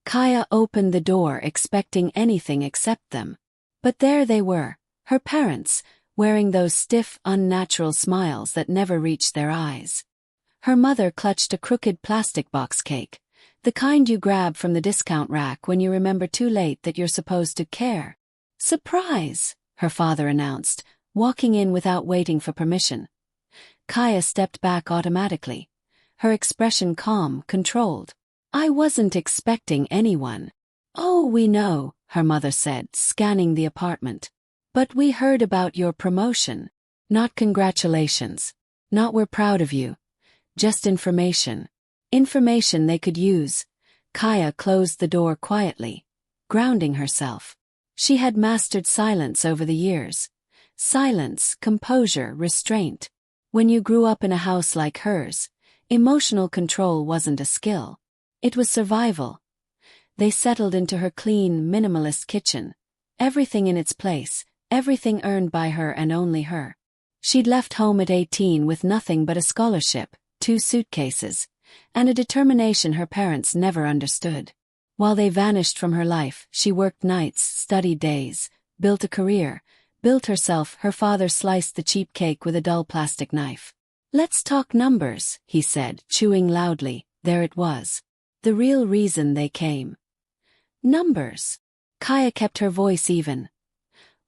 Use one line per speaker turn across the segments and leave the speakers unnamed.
Kaya opened the door expecting anything except them. But there they were, her parents, wearing those stiff, unnatural smiles that never reached their eyes. Her mother clutched a crooked plastic box cake, the kind you grab from the discount rack when you remember too late that you're supposed to care. "Surprise!" her father announced, walking in without waiting for permission. Kaya stepped back automatically, her expression calm, controlled. "I wasn't expecting anyone." "Oh, we know," her mother said, scanning the apartment. "But we heard about your promotion." "Not congratulations. Not we're proud of you. Just information. Information they could use." Kaya closed the door quietly, grounding herself. She had mastered silence over the years. Silence, composure, restraint. When you grew up in a house like hers, emotional control wasn't a skill. It was survival. They settled into her clean, minimalist kitchen. Everything in its place, everything earned by her and only her. She'd left home at 18 with nothing but a scholarship, 2 suitcases, and a determination her parents never understood. While they vanished from her life, she worked nights, studied days, built a career, built herself. Her father sliced the cheap cake with a dull plastic knife. "Let's talk numbers," he said, chewing loudly. There it was. The real reason they came. "Numbers." Kaya kept her voice even.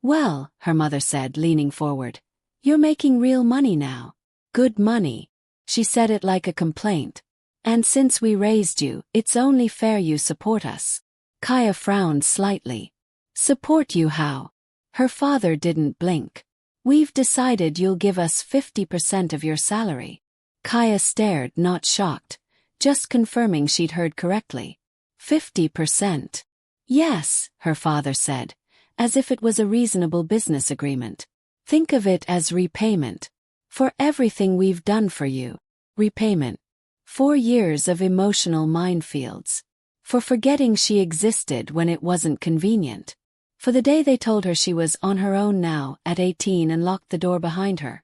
"Well," her mother said, leaning forward, "you're making real money now. Good money." She said it like a complaint. "And since we raised you, it's only fair you support us." Kaya frowned slightly. "Support you how?" Her father didn't blink. "We've decided you'll give us 50% of your salary." Kaya stared, not shocked, just confirming she'd heard correctly. 50%. "Yes," her father said, as if it was a reasonable business agreement. "Think of it as repayment. For everything we've done for you." Repayment. 4 years of emotional minefields. For forgetting she existed when it wasn't convenient. For the day they told her she was on her own now, at 18, and locked the door behind her.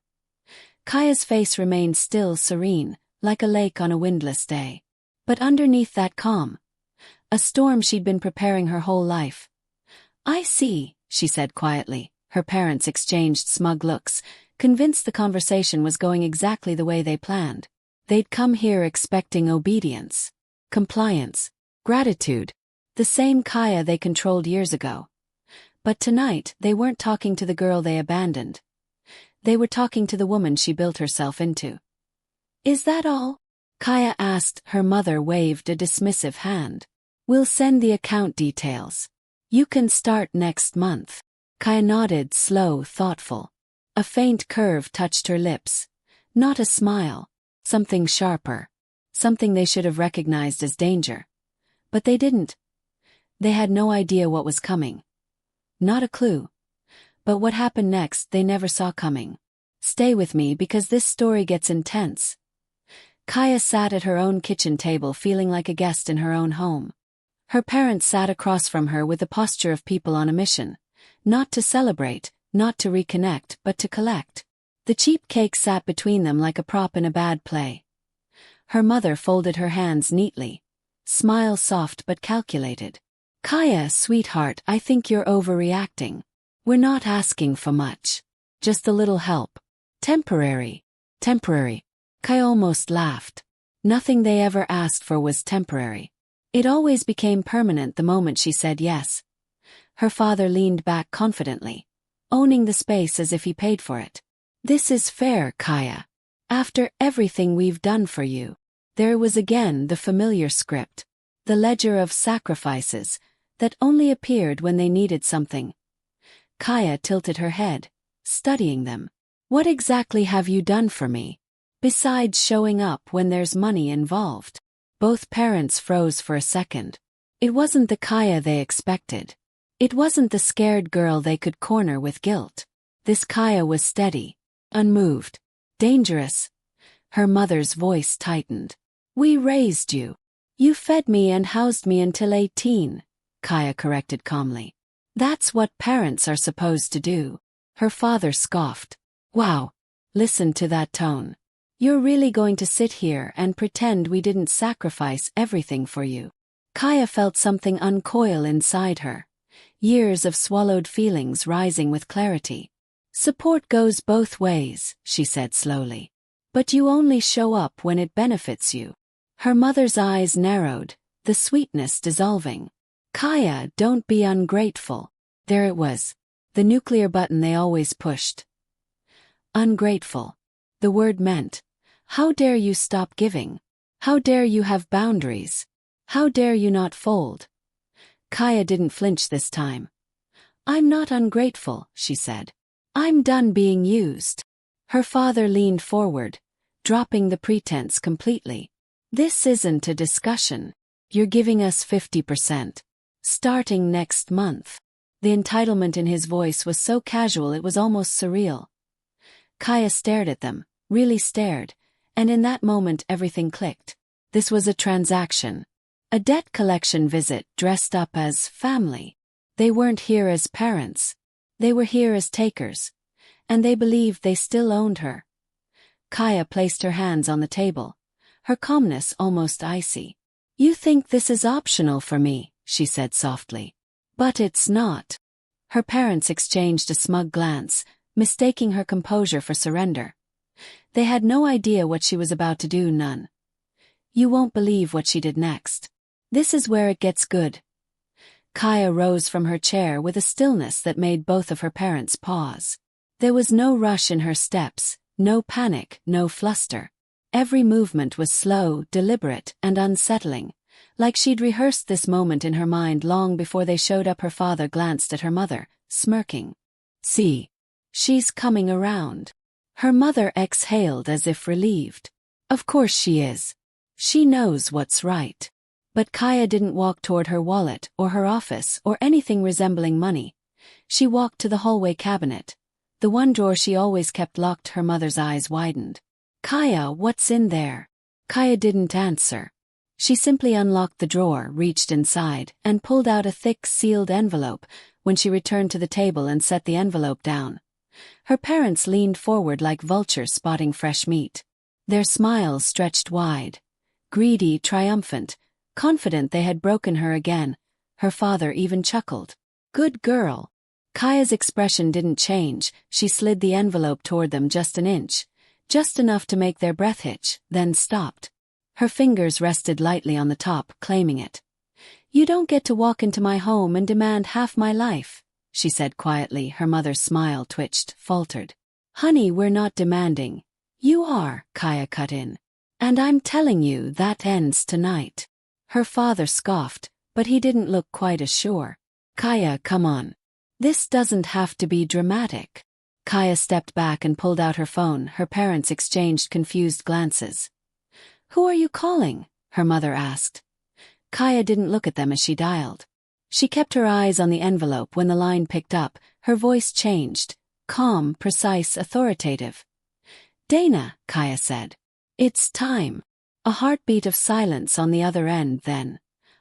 Kaya's face remained still, serene, like a lake on a windless day. But underneath that calm, a storm she'd been preparing her whole life. "I see," she said quietly. Her parents exchanged smug looks, convinced the conversation was going exactly the way they planned. They'd come here expecting obedience, compliance, gratitude, the same Kaya they controlled years ago. But tonight, they weren't talking to the girl they abandoned. They were talking to the woman she built herself into. "Is that all?" Kaya asked. Her mother waved a dismissive hand. "We'll send the account details. You can start next month." Kaya nodded, slow, thoughtful. A faint curve touched her lips. Not a smile. Something sharper. Something they should have recognized as danger. But they didn't. They had no idea what was coming. Not a clue. But what happened next they never saw coming. "Stay with me because this story gets intense." Kaya sat at her own kitchen table feeling like a guest in her own home. Her parents sat across from her with the posture of people on a mission. Not to celebrate, not to reconnect, but to collect. The cheap cake sat between them like a prop in a bad play. Her mother folded her hands neatly. Smile soft but calculated. "Kaya, sweetheart, I think you're overreacting. We're not asking for much. Just a little help. Temporary." Temporary. Kaya almost laughed. Nothing they ever asked for was temporary. It always became permanent the moment she said yes. Her father leaned back confidently, owning the space as if he paid for it. "This is fair, Kaya. After everything we've done for you." There was again the familiar script. The ledger of sacrifices that only appeared when they needed something. Kaya tilted her head, studying them. "What exactly have you done for me? Besides showing up when there's money involved?" Both parents froze for a second. It wasn't the Kaya they expected. It wasn't the scared girl they could corner with guilt. This Kaya was steady, unmoved, dangerous. Her mother's voice tightened. "We raised you. You fed me and housed me until 18, Kaya corrected calmly. "That's what parents are supposed to do." Her father scoffed. "Wow. Listen to that tone. You're really going to sit here and pretend we didn't sacrifice everything for you?" Kaya felt something uncoil inside her. Years of swallowed feelings rising with clarity. Support goes both ways, she said slowly. But you only show up when it benefits you. Her mother's eyes narrowed, the sweetness dissolving. Kaya, don't be ungrateful. There it was. The nuclear button they always pushed. Ungrateful. The word meant, how dare you stop giving? How dare you have boundaries? How dare you not fold? Kaya didn't flinch this time. I'm not ungrateful, she said. I'm done being used. Her father leaned forward, dropping the pretense completely. This isn't a discussion. You're giving us 50%. Starting next month. The entitlement in his voice was so casual it was almost surreal. Kaya stared at them, really stared, and in that moment everything clicked. This was a transaction. A debt collection visit dressed up as family. They weren't here as parents. They were here as takers. And they believed they still owned her. Kaya placed her hands on the table, her calmness almost icy. You think this is optional for me, she said softly. But it's not. Her parents exchanged a smug glance, mistaking her composure for surrender. They had no idea what she was about to do, none. You won't believe what she did next. This is where it gets good. Kaya rose from her chair with a stillness that made both of her parents pause. There was no rush in her steps, no panic, no fluster. Every movement was slow, deliberate, and unsettling, like she'd rehearsed this moment in her mind long before they showed up. Her father glanced at her mother, smirking. See. She's coming around. Her mother exhaled as if relieved. Of course she is. She knows what's right. But Kaya didn't walk toward her wallet or her office or anything resembling money. She walked to the hallway cabinet. The one drawer she always kept locked. Her mother's eyes widened. Kaya, what's in there? Kaya didn't answer. She simply unlocked the drawer, reached inside, and pulled out a thick, sealed envelope. When she returned to the table and set the envelope down, her parents leaned forward like vultures spotting fresh meat. Their smiles stretched wide. Greedy, triumphant, confident they had broken her again. Her father even chuckled. Good girl. Kaya's expression didn't change. She slid the envelope toward them just an inch, just enough to make their breath hitch, then stopped. Her fingers rested lightly on the top, claiming it. You don't get to walk into my home and demand half my life, she said quietly. Her mother's smile twitched, faltered. Honey, we're not demanding. You are, Kaya cut in. And I'm telling you that ends tonight. Her father scoffed, but he didn't look quite as sure. Kaya, come on. This doesn't have to be dramatic. Kaya stepped back and pulled out her phone. Her parents exchanged confused glances. Who are you calling? Her mother asked. Kaya didn't look at them as she dialed. She kept her eyes on the envelope. When the line picked up, her voice changed, calm, precise, authoritative. Dana, Kaya said. It's time. A heartbeat of silence on the other end, then.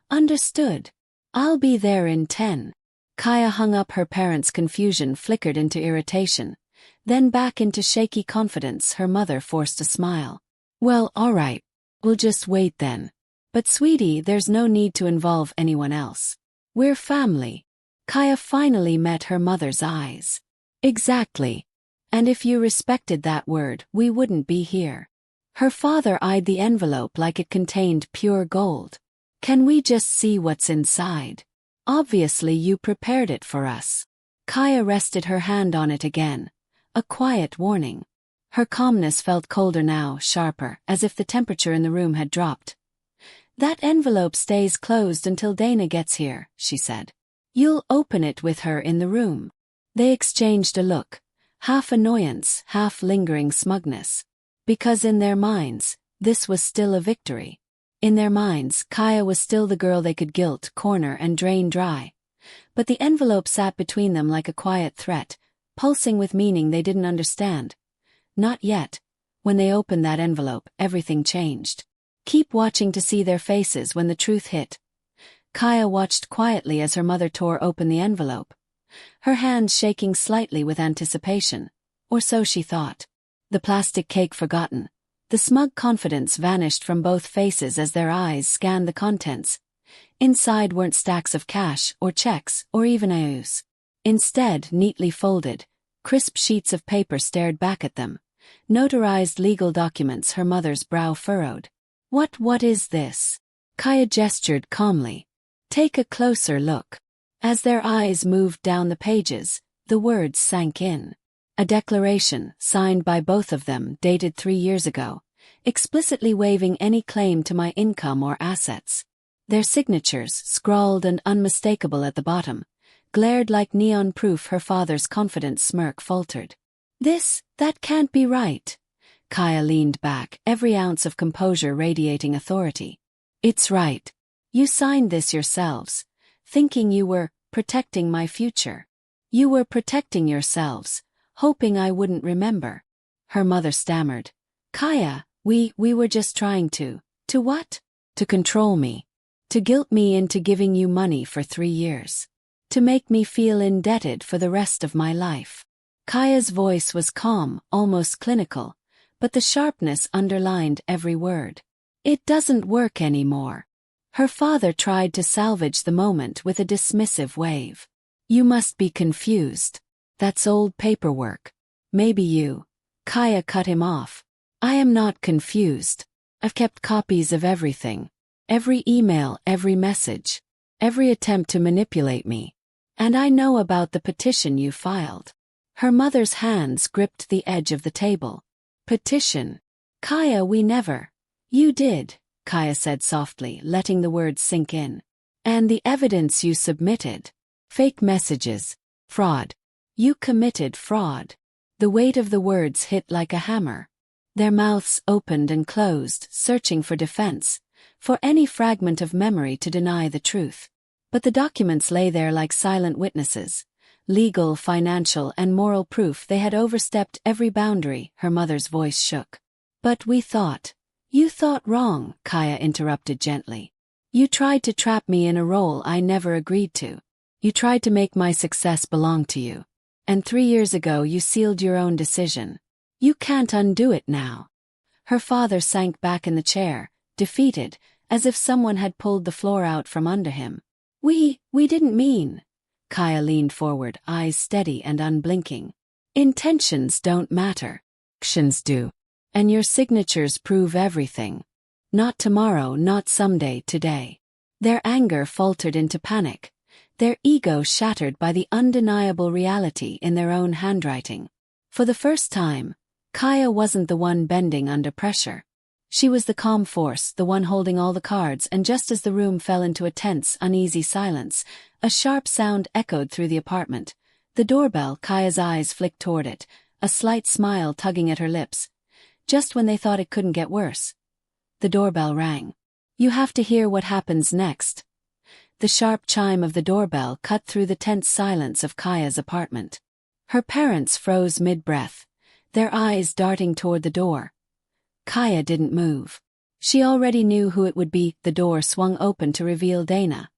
Understood. I'll be there in 10. Kaya hung up. Her parents' confusion flickered into irritation, then back into shaky confidence. Her mother forced a smile. Well, all right. We'll just wait then. But sweetie, there's no need to involve anyone else. We're family. Kaya finally met her mother's eyes. Exactly. And if you respected that word, we wouldn't be here. Her father eyed the envelope like it contained pure gold. Can we just see what's inside? Obviously you prepared it for us. Kaya rested her hand on it again. A quiet warning. Her calmness felt colder now, sharper, as if the temperature in the room had dropped. That envelope stays closed until Dana gets here, she said. You'll open it with her in the room. They exchanged a look, half annoyance, half lingering smugness. Because in their minds, this was still a victory. In their minds, Kaya was still the girl they could guilt, corner, and drain dry. But the envelope sat between them like a quiet threat, pulsing with meaning they didn't understand. Not yet. When they opened that envelope, everything changed. Keep watching to see their faces when the truth hit. Kaya watched quietly as her mother tore open the envelope, her hands shaking slightly with anticipation, or so she thought. The plastic cake forgotten. The smug confidence vanished from both faces as their eyes scanned the contents. Inside weren't stacks of cash or checks or even IOUs. Instead, neatly folded, crisp sheets of paper stared back at them. Notarized legal documents. Her mother's brow furrowed. What is this? Kaya gestured calmly. Take a closer look. As their eyes moved down the pages, the words sank in. A declaration, signed by both of them, dated 3 years ago, explicitly waiving any claim to my income or assets. Their signatures, scrawled and unmistakable at the bottom, glared like neon proof. Her father's confident smirk faltered. That can't be right. Kaya leaned back, every ounce of composure radiating authority. It's right. You signed this yourselves, thinking you were protecting my future. You were protecting yourselves, hoping I wouldn't remember. Her mother stammered. Kaya, we were just trying to what? To control me. To guilt me into giving you money for 3 years. To make me feel indebted for the rest of my life. Kaya's voice was calm, almost clinical, but the sharpness underlined every word. It doesn't work anymore. Her father tried to salvage the moment with a dismissive wave. You must be confused. That's old paperwork. Maybe you. Kaya cut him off. I am not confused. I've kept copies of everything. Every email, every message. Every attempt to manipulate me. And I know about the petition you filed. Her mother's hands gripped the edge of the table. Petition. Kaya, we never. You did, Kaya said softly, letting the words sink in. And the evidence you submitted. Fake messages. Fraud. You committed fraud. The weight of the words hit like a hammer. Their mouths opened and closed, searching for defense, for any fragment of memory to deny the truth. But the documents lay there like silent witnesses. Legal, financial, and moral proof they had overstepped every boundary. Her mother's voice shook. But we thought. You thought wrong, Kaya interrupted gently. You tried to trap me in a role I never agreed to. You tried to make my success belong to you. And 3 years ago you sealed your own decision. You can't undo it now. Her father sank back in the chair, defeated, as if someone had pulled the floor out from under him. We didn't mean. Kaya leaned forward, eyes steady and unblinking. Intentions don't matter. Actions do. And your signatures prove everything. Not tomorrow, not someday, today. Their anger faltered into panic. Their ego shattered by the undeniable reality in their own handwriting. For the first time, Kaya wasn't the one bending under pressure. She was the calm force, the one holding all the cards, and just as the room fell into a tense, uneasy silence, a sharp sound echoed through the apartment. The doorbell. Kaya's eyes flicked toward it, a slight smile tugging at her lips. Just when they thought it couldn't get worse. The doorbell rang. You have to hear what happens next. The sharp chime of the doorbell cut through the tense silence of Kaya's apartment. Her parents froze mid-breath, their eyes darting toward the door. Kaya didn't move. She already knew who it would be. The door swung open to reveal Dana.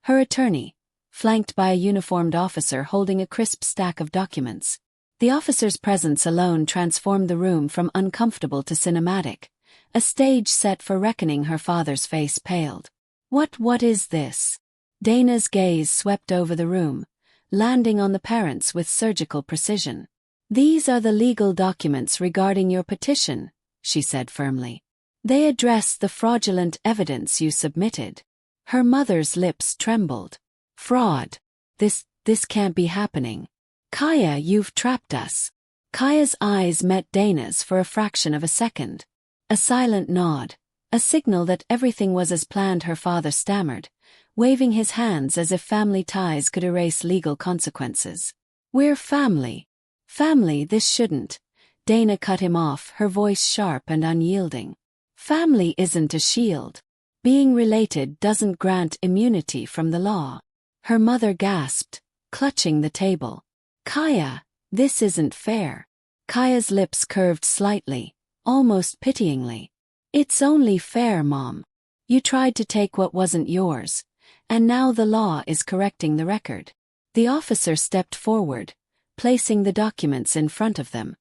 Her attorney, flanked by a uniformed officer holding a crisp stack of documents. The officer's presence alone transformed the room from uncomfortable to cinematic, a stage set for reckoning. Her father's face paled. What is this? Dana's gaze swept over the room, landing on the parents with surgical precision. These are the legal documents regarding your petition, she said firmly. They address the fraudulent evidence you submitted. Her mother's lips trembled. Fraud. This can't be happening. Kaya, you've trapped us. Kaya's eyes met Dana's for a fraction of a second. A silent nod, a signal that everything was as planned. Her father stammered, waving his hands as if family ties could erase legal consequences. We're family. Family, this shouldn't. Dana cut him off, her voice sharp and unyielding. Family isn't a shield. Being related doesn't grant immunity from the law. Her mother gasped, clutching the table. Kaya, this isn't fair. Kaya's lips curved slightly, almost pityingly. It's only fair, Mom. You tried to take what wasn't yours, and now the law is correcting the record. The officer stepped forward, placing the documents in front of them.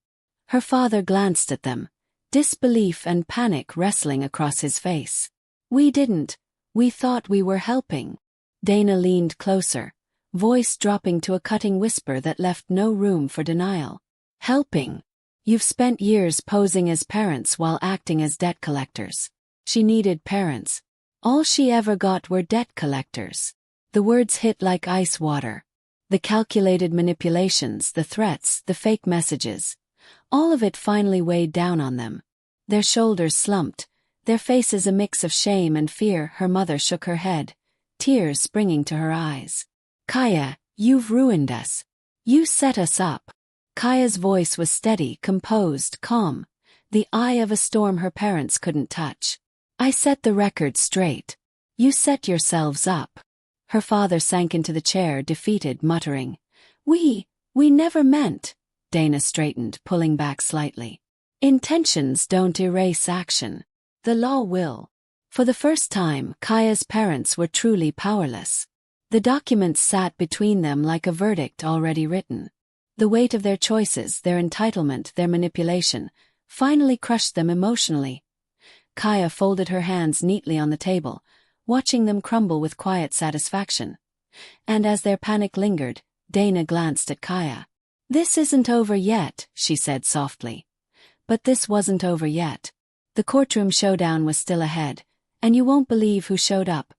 Her father glanced at them, disbelief and panic wrestling across his face. We didn't We thought we were helping. Dana leaned closer, voice dropping to a cutting whisper that left no room for denial. Helping? You've spent years posing as parents while acting as debt collectors. She needed parents. All she ever got were debt collectors. The words hit like ice water. The calculated manipulations, the threats, the fake messages. All of it finally weighed down on them. Their shoulders slumped, their faces a mix of shame and fear. Her mother shook her head, tears springing to her eyes. Kaya, you've ruined us. You set us up. Kaya's voice was steady, composed, calm, the eye of a storm her parents couldn't touch. I set the record straight. You set yourselves up. Her father sank into the chair, defeated, muttering. We never meant. Dana straightened, pulling back slightly. Intentions don't erase action. The law will. For the first time, Kaya's parents were truly powerless. The documents sat between them like a verdict already written. The weight of their choices, their entitlement, their manipulation, finally crushed them emotionally. Kaya folded her hands neatly on the table, watching them crumble with quiet satisfaction. And as their panic lingered, Dana glanced at Kaya. This isn't over yet, she said softly. But this wasn't over yet. The courtroom showdown was still ahead, and you won't believe who showed up.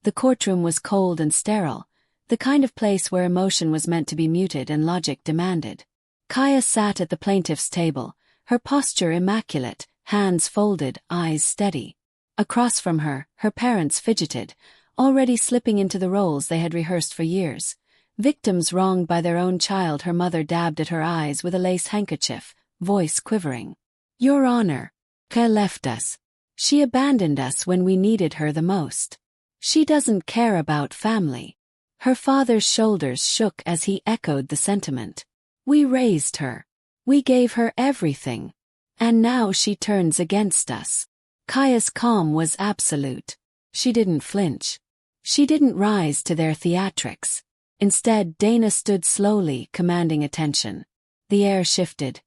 The courtroom was cold and sterile, the kind of place where emotion was meant to be muted and logic demanded. Kaya sat at the plaintiff's table, her posture immaculate, hands folded, eyes steady. Across from her, her parents fidgeted, already slipping into the roles they had rehearsed for years. Victims wronged by their own child. Her mother dabbed at her eyes with a lace handkerchief, voice quivering. Your Honor, Kaya left us. She abandoned us when we needed her the most. She doesn't care about family. Her father's shoulders shook as he echoed the sentiment. We raised her. We gave her everything. And now she turns against us. Kaya's calm was absolute. She didn't flinch. She didn't rise to their theatrics. Instead, Dana stood slowly, commanding attention. The air shifted.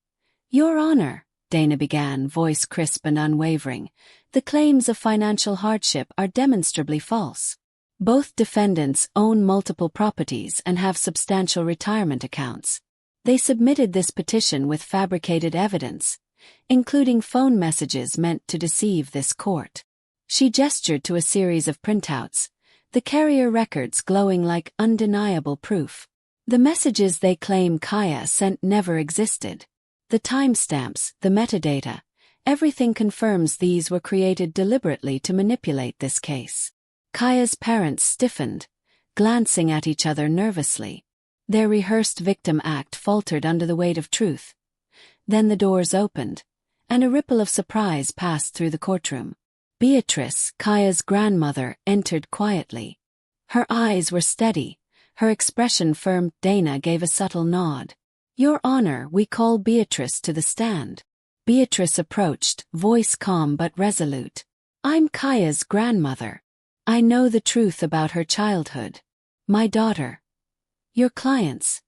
Your Honor, Dana began, voice crisp and unwavering, the claims of financial hardship are demonstrably false. Both defendants own multiple properties and have substantial retirement accounts. They submitted this petition with fabricated evidence, including phone messages meant to deceive this court. She gestured to a series of printouts, the carrier records glowing like undeniable proof. The messages they claim Kaya sent never existed. The timestamps, the metadata, everything confirms these were created deliberately to manipulate this case. Kaya's parents stiffened, glancing at each other nervously. Their rehearsed victim act faltered under the weight of truth. Then the doors opened, and a ripple of surprise passed through the courtroom. Beatrice, Kaya's grandmother, entered quietly. Her eyes were steady, her expression firm. Dana gave a subtle nod. Your Honor, we call Beatrice to the stand. Beatrice approached, voice calm but resolute. I'm Kaya's grandmother. I know the truth about her childhood. My daughter. Your clients.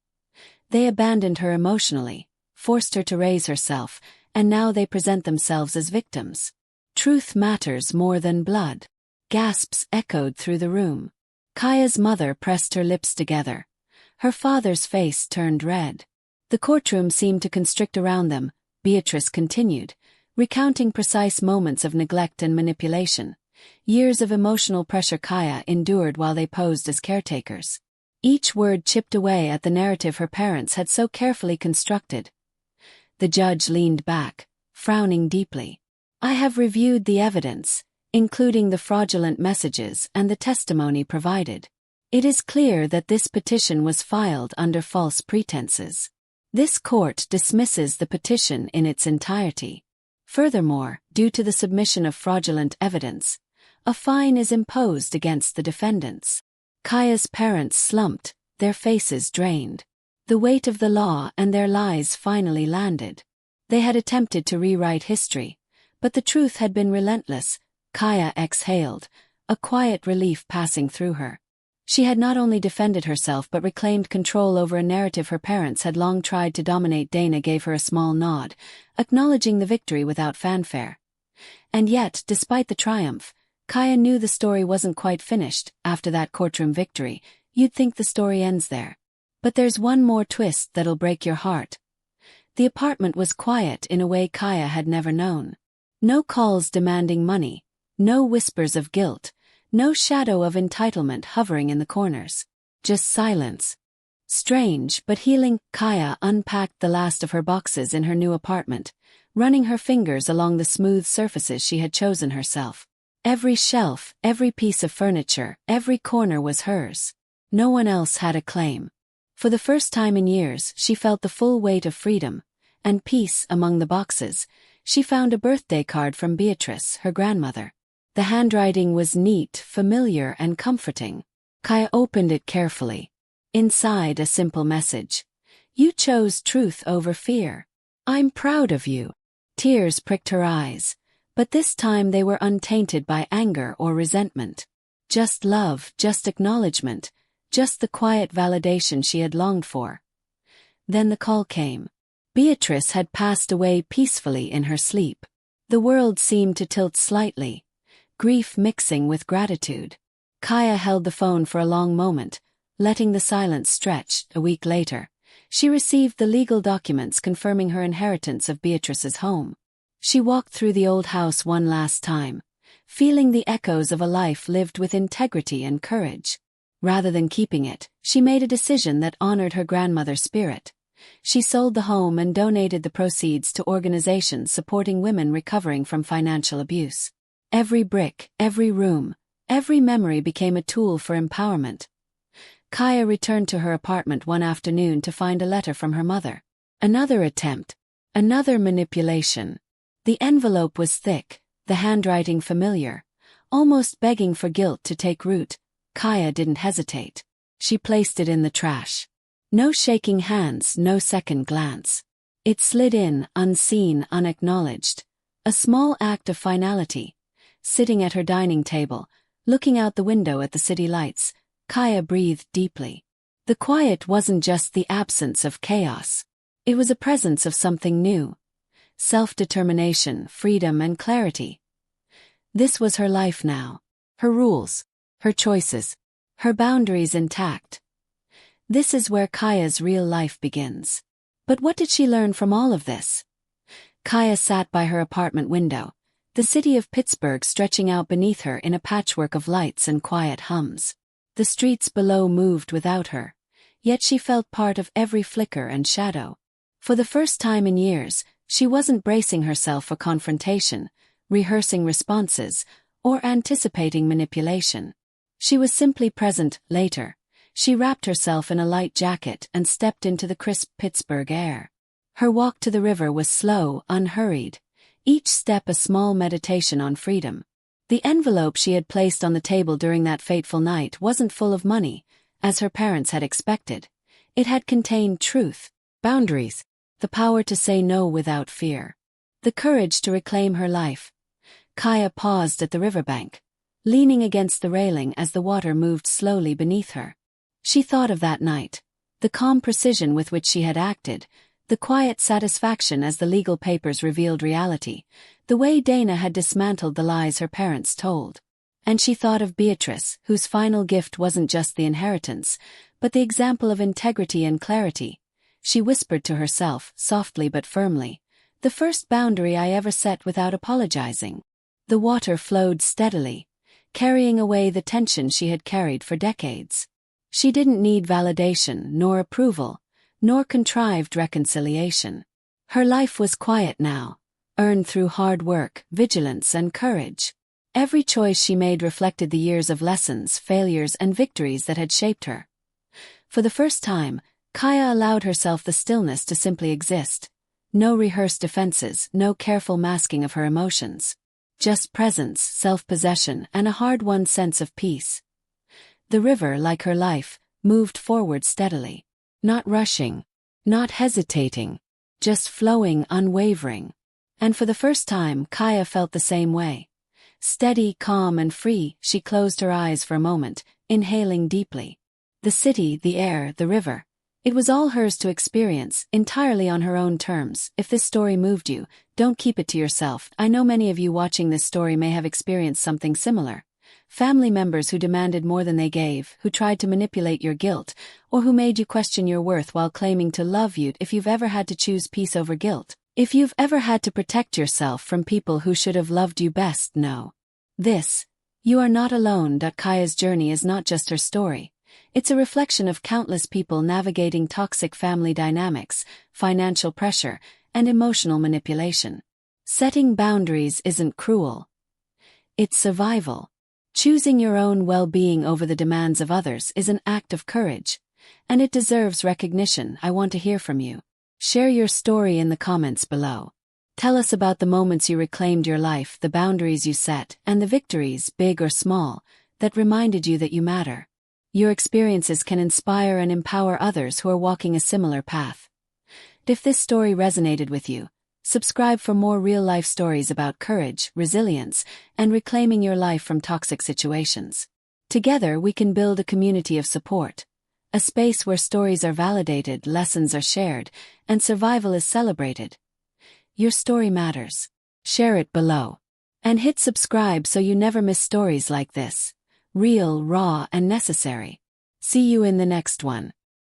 They abandoned her emotionally, forced her to raise herself, and now they present themselves as victims. Truth matters more than blood. Gasps echoed through the room. Kaya's mother pressed her lips together. Her father's face turned red. The courtroom seemed to constrict around them. Beatrice continued, recounting precise moments of neglect and manipulation. Years of emotional pressure Kaya endured while they posed as caretakers. Each word chipped away at the narrative her parents had so carefully constructed. The judge leaned back, frowning deeply. I have reviewed the evidence, including the fraudulent messages and the testimony provided. It is clear that this petition was filed under false pretenses. This court dismisses the petition in its entirety. Furthermore, due to the submission of fraudulent evidence, a fine is imposed against the defendants. Kaya's parents slumped, their faces drained. The weight of the law and their lies finally landed. They had attempted to rewrite history, but the truth had been relentless. Kaya exhaled, a quiet relief passing through her. She had not only defended herself but reclaimed control over a narrative her parents had long tried to dominate. Dana gave her a small nod, acknowledging the victory without fanfare. And yet, despite the triumph, Kaya knew the story wasn't quite finished. After that courtroom victory, you'd think the story ends there. But there's one more twist that'll break your heart. The apartment was quiet in a way Kaya had never known. No calls demanding money, no whispers of guilt, no shadow of entitlement hovering in the corners. Just silence. Strange but healing. Kaya unpacked the last of her boxes in her new apartment, running her fingers along the smooth surfaces she had chosen herself. Every shelf, every piece of furniture, every corner was hers. No one else had a claim. For the first time in years, she felt the full weight of freedom and peace. Among the boxes, she found a birthday card from Beatrice, her grandmother. The handwriting was neat, familiar, and comforting. Kaya opened it carefully. Inside, a simple message. You chose truth over fear. I'm proud of you. Tears pricked her eyes, but this time they were untainted by anger or resentment. Just love, just acknowledgement, just the quiet validation she had longed for. Then the call came. Beatrice had passed away peacefully in her sleep. The world seemed to tilt slightly, grief mixing with gratitude. Kaya held the phone for a long moment, letting the silence stretch. A week later, she received the legal documents confirming her inheritance of Beatrice's home. She walked through the old house one last time, feeling the echoes of a life lived with integrity and courage. Rather than keeping it, she made a decision that honored her grandmother's spirit. She sold the home and donated the proceeds to organizations supporting women recovering from financial abuse. Every brick, every room, every memory became a tool for empowerment. Kaya returned to her apartment one afternoon to find a letter from her mother. Another attempt. Another manipulation. The envelope was thick, the handwriting familiar, almost begging for guilt to take root. Kaya didn't hesitate. She placed it in the trash. No shaking hands, no second glance. It slid in, unseen, unacknowledged. A small act of finality. Sitting at her dining table, looking out the window at the city lights, Kaya breathed deeply. The quiet wasn't just the absence of chaos. It was a presence of something new. Self-determination, freedom, and clarity. This was her life now. Her rules, her choices, her boundaries intact. This is where Kaya's real life begins. But what did she learn from all of this? Kaya sat by her apartment window, the city of Pittsburgh stretching out beneath her in a patchwork of lights and quiet hums. The streets below moved without her, yet she felt part of every flicker and shadow. For the first time in years, she wasn't bracing herself for confrontation, rehearsing responses, or anticipating manipulation. She was simply present. Later, she wrapped herself in a light jacket and stepped into the crisp Pittsburgh air. Her walk to the river was slow, unhurried, each step a small meditation on freedom. The envelope she had placed on the table during that fateful night wasn't full of money, as her parents had expected. It had contained truth, boundaries, the power to say no without fear, the courage to reclaim her life. Kaya paused at the riverbank, leaning against the railing as the water moved slowly beneath her. She thought of that night, the calm precision with which she had acted, the quiet satisfaction as the legal papers revealed reality, the way Dana had dismantled the lies her parents told. And she thought of Beatrice, whose final gift wasn't just the inheritance, but the example of integrity and clarity. She whispered to herself, softly but firmly, "The first boundary I ever set without apologizing." The water flowed steadily, carrying away the tension she had carried for decades. She didn't need validation, nor approval, nor contrived reconciliation. Her life was quiet now, earned through hard work, vigilance, and courage. Every choice she made reflected the years of lessons, failures, and victories that had shaped her. For the first time, Kaya allowed herself the stillness to simply exist. No rehearsed defenses, no careful masking of her emotions. Just presence, self-possession, and a hard-won sense of peace. The river, like her life, moved forward steadily. Not rushing, not hesitating, just flowing, unwavering. And for the first time, Kaya felt the same way. Steady, calm, and free, she closed her eyes for a moment, inhaling deeply. The city, the air, the river. It was all hers to experience, entirely on her own terms. If this story moved you, don't keep it to yourself. I know many of you watching this story may have experienced something similar. Family members who demanded more than they gave, who tried to manipulate your guilt, or who made you question your worth while claiming to love you. If you've ever had to choose peace over guilt, if you've ever had to protect yourself from people who should have loved you best, know this: you are not alone. Kaya's journey is not just her story. It's a reflection of countless people navigating toxic family dynamics, financial pressure, and emotional manipulation. Setting boundaries isn't cruel. It's survival. Choosing your own well-being over the demands of others is an act of courage, and it deserves recognition. I want to hear from you. Share your story in the comments below. Tell us about the moments you reclaimed your life, the boundaries you set, and the victories, big or small, that reminded you that you matter. Your experiences can inspire and empower others who are walking a similar path. If this story resonated with you, subscribe for more real-life stories about courage, resilience, and reclaiming your life from toxic situations. Together we can build a community of support, a space where stories are validated, lessons are shared, and survival is celebrated. Your story matters. Share it below. And hit subscribe so you never miss stories like this. Real, raw, and necessary. See you in the next one.